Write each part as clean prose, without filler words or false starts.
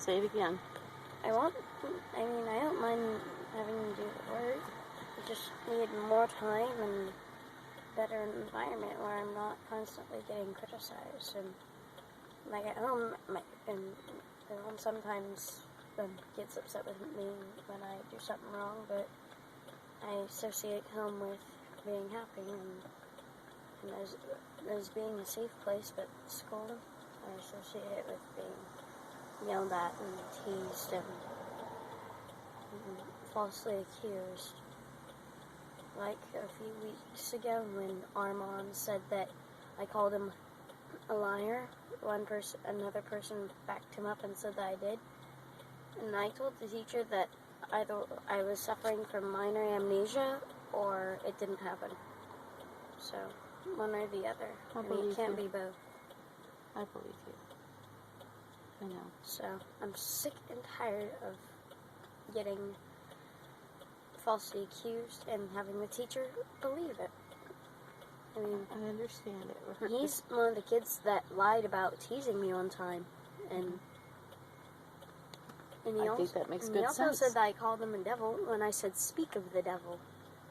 Say it again. I don't mind having to do the work. I just need more time and better environment where I'm not constantly getting criticized. And like at home, my mom sometimes gets upset with me when I do something wrong, but I associate home with being happy and as being a safe place. But school, I associate it with being yelled at and teased and falsely accused. Like a few weeks ago when Armand said that I called him a liar, another person backed him up and said that I did. And I told the teacher that either I was suffering from minor amnesia or it didn't happen. So, one or the other. I mean, it can't be both. I believe you. I know. So, I'm sick and tired of getting falsely accused and having the teacher believe it. I mean, I understand it. He's one of the kids that lied about teasing me one time, and I think that makes good sense. He also said that I called him a devil when I said "speak of the devil,"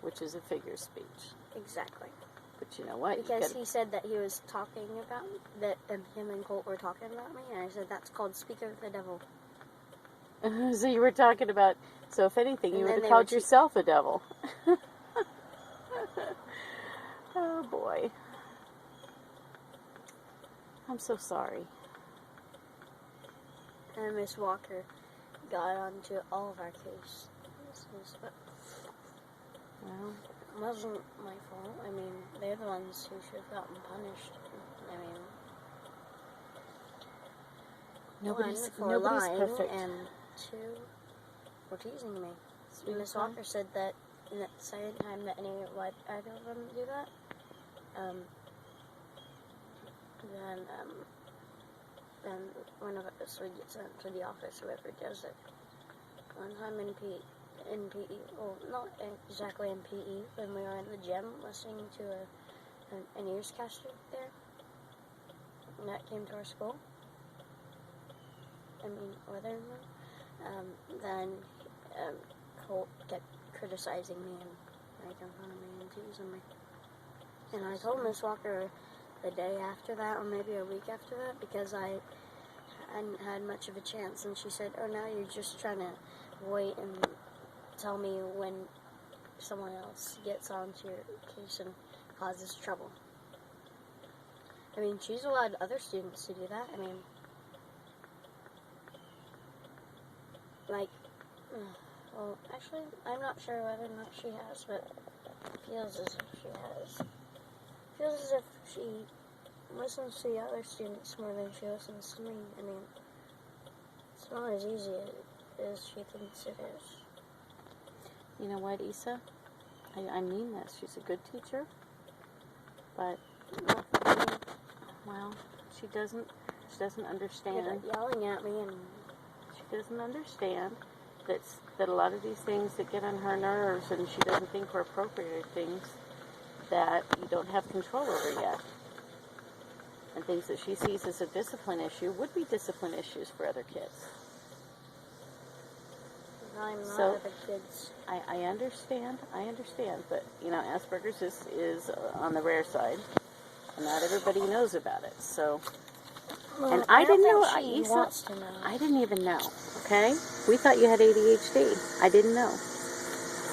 which is a figure of speech. Exactly. But you know what? Because he said that he was talking about that him and Colt were talking about me, and I said that's called "speak of the devil." So you were talking about. So if anything, you would have called yourself a devil. Oh boy. I'm so sorry. And Miss Walker got onto all of our cases, but it wasn't my fault. I mean, they're the ones who should have gotten punished. I mean, nobody's perfect. And 2 for teasing me. Miss Walker said that in the second time that either of them do that, then one of us would get sent to the office, whoever does it. One time in PE, well, not exactly in PE, when we were in the gym listening to a newscaster there, and that came to our school. I mean, then Colt kept criticizing me and making fun of me and teasing me. And I told Miss Walker the day after that, or maybe a week after that, because I hadn't had much of a chance, and she said, "Oh, now you're just trying to wait and tell me when someone else gets onto your case and causes trouble." I mean, she's allowed other students to do that. I mean, well, actually, I'm not sure whether or not she has, but it feels as if she has. It feels as if she listens to the other students more than she listens to me. I mean, it's not as easy as she thinks it is. You know what, Issa? I mean this. She's a good teacher, but well, she doesn't understand. You're yelling at me, and she doesn't understand that a lot of these things that get on her nerves and she doesn't think are appropriate are things that you don't have control over yet. And things that she sees as a discipline issue would be discipline issues for other kids. I'm not other kids. I understand, but, you know, Asperger's is on the rare side, and not everybody knows about it, so... Well, and I didn't know. Wants to know. I didn't even know. Okay, we thought you had ADHD. I didn't know.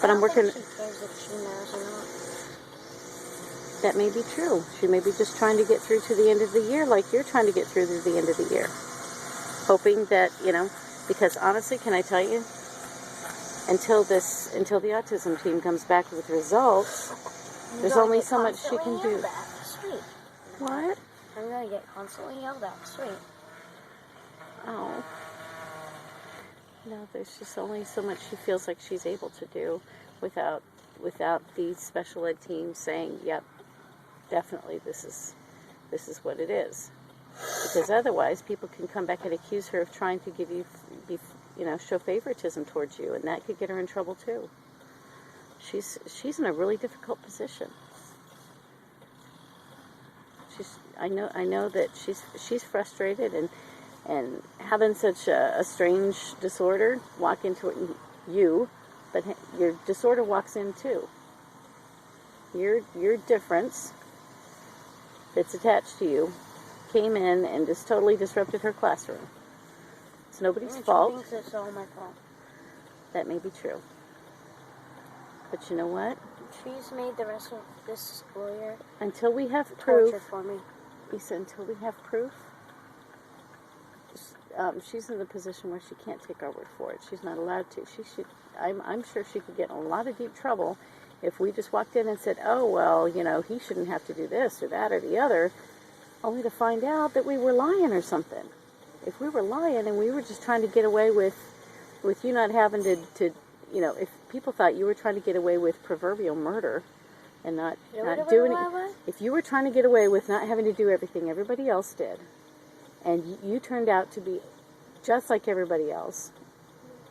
But I'm working. She cares if she knows or not. That may be true. She may be just trying to get through to the end of the year, like you're trying to get through to the end of the year, hoping that Because honestly, can I tell you? Until the autism team comes back with results, there's only so much she can do. Sweet. What? I'm going to get constantly yelled at. Sweet. Oh. No, there's just only so much she feels like she's able to do without the special ed team saying, "Yep, definitely this is what it is." Because otherwise, people can come back and accuse her of trying to show favoritism towards you, and that could get her in trouble too. She's in a really difficult position. I know that she's frustrated, and and having such a strange disorder walk into it, but your disorder walks in too. Your difference that's attached to you came in and just totally disrupted her classroom. It's nobody's fault. She thinks it's all my fault. That may be true. But you know what? She's made the rest of this school year Until we have proof, torture for me. Lisa, until we have proof, she's in the position where she can't take our word for it. She's not allowed to. She should. I'm sure she could get in a lot of deep trouble if we just walked in and said, "Oh well, he shouldn't have to do this or that or the other," only to find out that we were lying or something. If we were lying and we were just trying to get away with you not having to if people thought you were trying to get away with proverbial murder and not doing it, if you were trying to get away with not having to do everything everybody else did, and you turned out to be just like everybody else,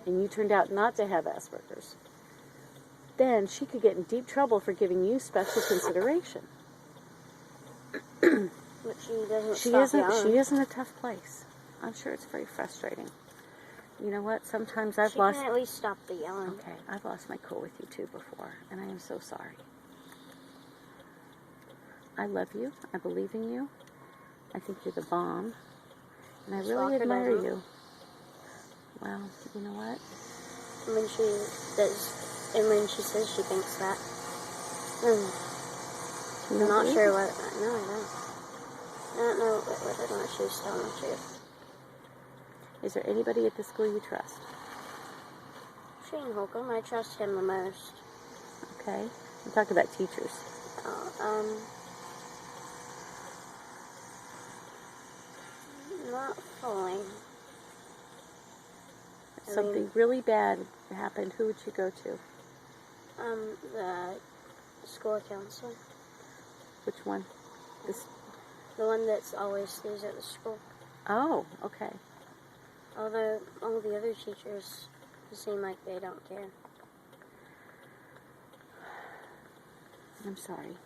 and you turned out not to have Asperger's, then she could get in deep trouble for giving you special consideration. But she doesn't. She is in a tough place. I'm sure it's very frustrating. You know what? Sometimes I've lost. She can at least stop the yelling. Okay, I've lost my cool with you too before, and I am so sorry. I love you. I believe in you. I think you're the bomb, and I really admire you. Well, you know what? When she says she thinks that, I'm not sure what. No, I don't. I don't know whether or not she's telling the truth. Is there anybody at the school you trust? Shane Holcomb, I trust him the most. Okay. I'm talking about teachers. Not fully. If something really bad happened, who would you go to? The school counselor. Which one? The one that's always stays at the school. Oh, okay. Although all the other teachers seem like they don't care. I'm sorry.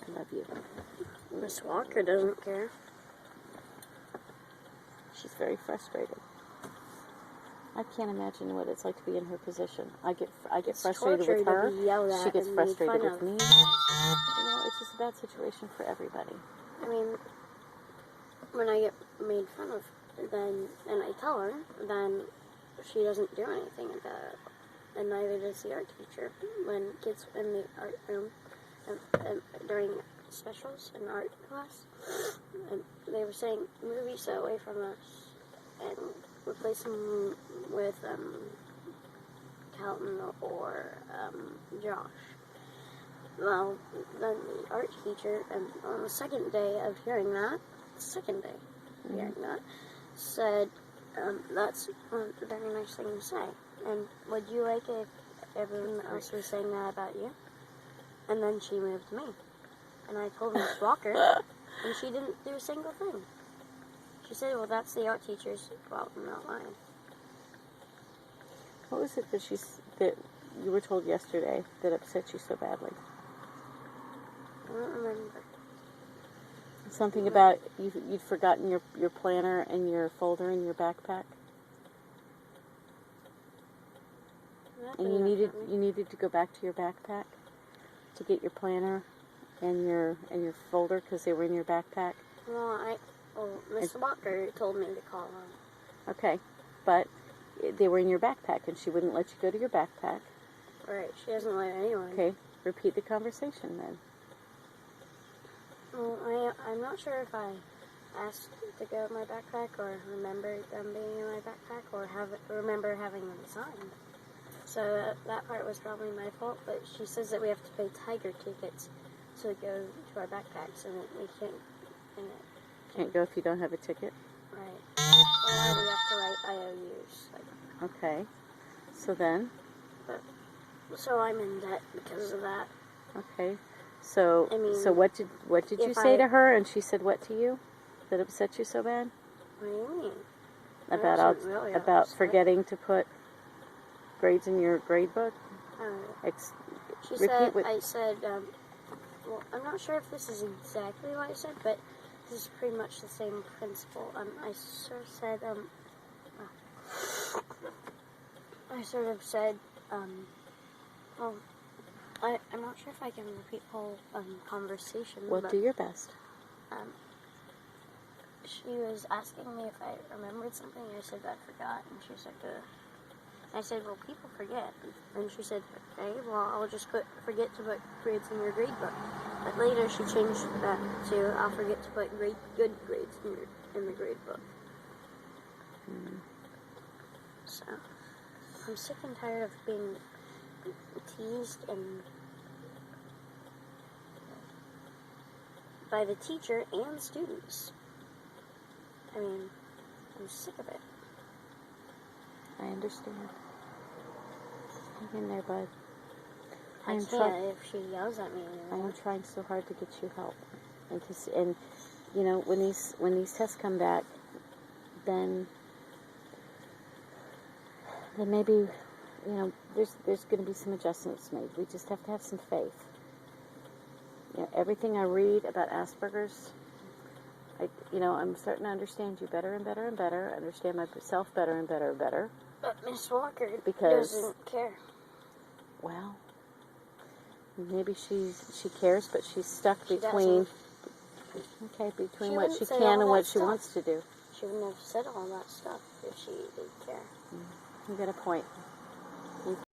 I love you. Miss Walker doesn't care. She's very frustrated. I can't imagine what it's like to be in her position. I get frustrated with her. She gets frustrated with me. It's just a bad situation for everybody. I mean, when I get made fun of, and I tell her, then she doesn't do anything about it. And neither does the art teacher. When kids in the art room, during specials in art class, and they were saying, move Lisa away from us and replace him with Calton or Josh. Well, then the art teacher, and on the second day of hearing that, said, that's a very nice thing to say. And would you like it if everyone else was saying that about you? And then she moved me. And I told Miss Walker, and she didn't do a single thing. She said, well, that's the art teacher's fault, not mine. What was it that you were told yesterday that upset you so badly? I don't remember. Something about you'd forgotten your planner and your folder in your backpack? And you needed to go back to your backpack to get your planner and your folder because they were in your backpack. Well, Miss Walker told me to call her. Okay, but they were in your backpack and she wouldn't let you go to your backpack. Right, she doesn't let anyone. Okay, repeat the conversation then. Well, I'm not sure if I asked to go in my backpack or remembered them being in my backpack or remember having them signed. So that part was probably my fault, but she says that we have to pay Tiger tickets to go to our backpacks, and we can't go if you don't have a ticket? Right. Or we have to write IOUs. Okay. So then? So I'm in debt because of that. Okay. So what did you say to her, and she said what to you that upset you so bad? What do you mean? About forgetting to put grades in your grade book? She said, well, I'm not sure if this is exactly what I said, but this is pretty much the same principle. I sort of said, well, I'm not sure if I can repeat the whole conversation. Well, but, do your best. She was asking me if I remembered something, and I said that I forgot, and she said, I said, well, people forget. And she said, okay, well, I'll just forget to put grades in your grade book. But later she changed that to, I'll forget to put good grades in the grade book. So, I'm sick and tired of being teased and by the teacher and students. I mean, I'm sick of it. I understand. Hang in there, bud. I can't if she yells at me I anymore. am trying so hard to get you help, and you know, when these tests come back, then maybe, you know, there's going to be some adjustments made. We just have to have some faith. You know, everything I read about Asperger's, I'm starting to understand you better and better and better. Understand myself better and better and better. But Miss Walker Because- doesn't care. Well, maybe she cares, but she's stuck She between She what wouldn't she say can all and that what she stuff. wants to do. She wouldn't have said all that stuff if she didn't care. You got a point.